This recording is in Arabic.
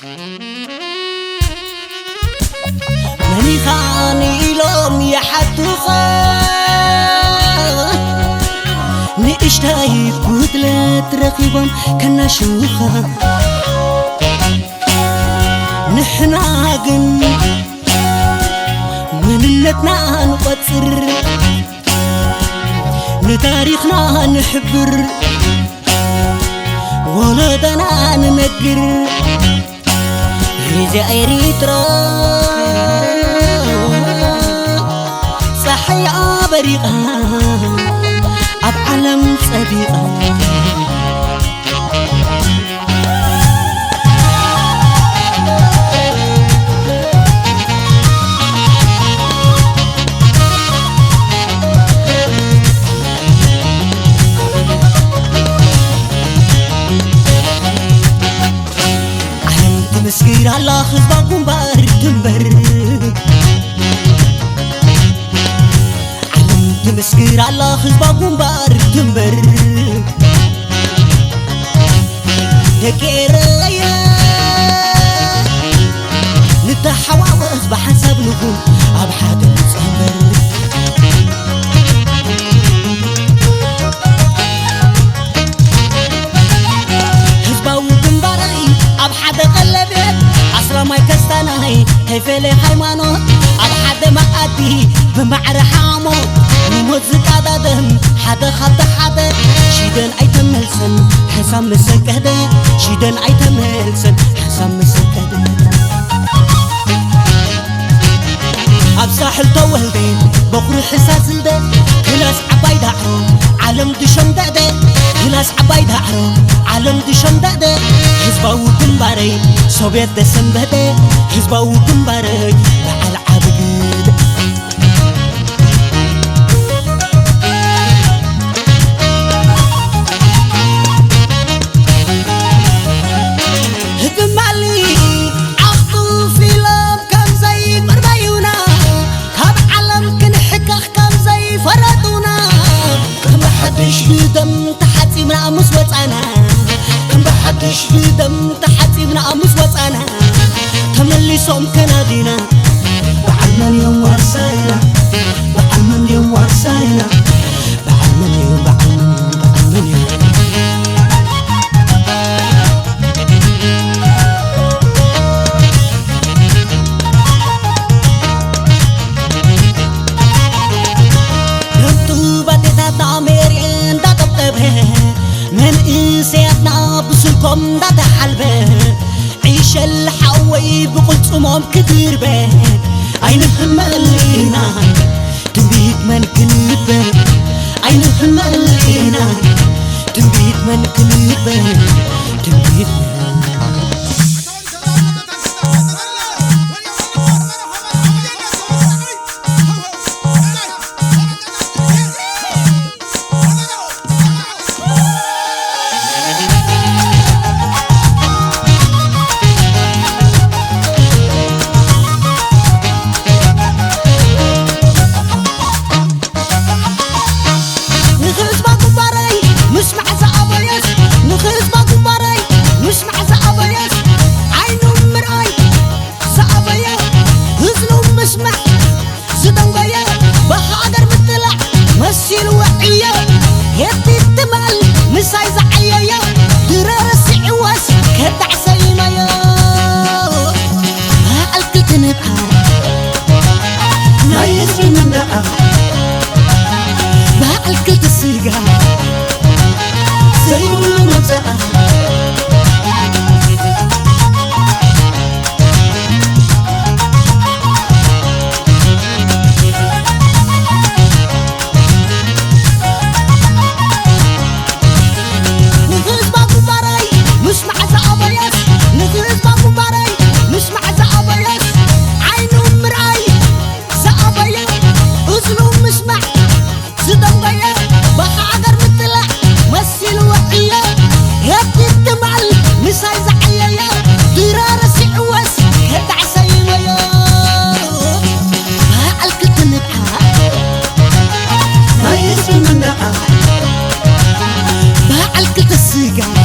مني خاني لوم يحدخا نقشتاي بودلت رخيبهم كنا شوخا نحنا قن مننتنا نقصر نتاريخنا نحبر ولدنا ننقر رجع إريترا صحي عبريقا أب علم صديقا مسكير الله خزباكم بار تنبر علمت مسكير الله خزباكم بار تنبر تكيريا نتحواوز بحسب لكم أبحاد المصبر ما يكستناي هيفلي حيمانوت على حد ما أدي بمعر حاموت موزك عددهم حدا خط حدا شيدن أيتم ملسن حسام مسكهده شيدن أيتم ملسن حسام مسكهده أبساحل توهلدين بقر حساس الده كلاس عبايد عرو عالم دشم داده كلاس عبايد عرو عالم دشم داده حزباو كنباري سوبيت دسم بده حزباو كنباري بعل عبقيد هدم علي عقو فيلم كم زي مربيونا كاب علم كنحكخ كم زي فردونا كم حدش دم تحتي من عمس وطانا كم بحدش دم تحتي من عمس وطانا تملي صوم كنادينا بعلمن يوم ورساينا بعلمن يوم ورساينا بعلمن يوم بعلمن يوم من إنساننا بسلكم دا تحلبه عيش الحوي بقلت أمام كتير به عينهم ملينا تنبيت من كلبه عينهم ملينا تنبيت من كلبه تنبيت من بعل كل السيقة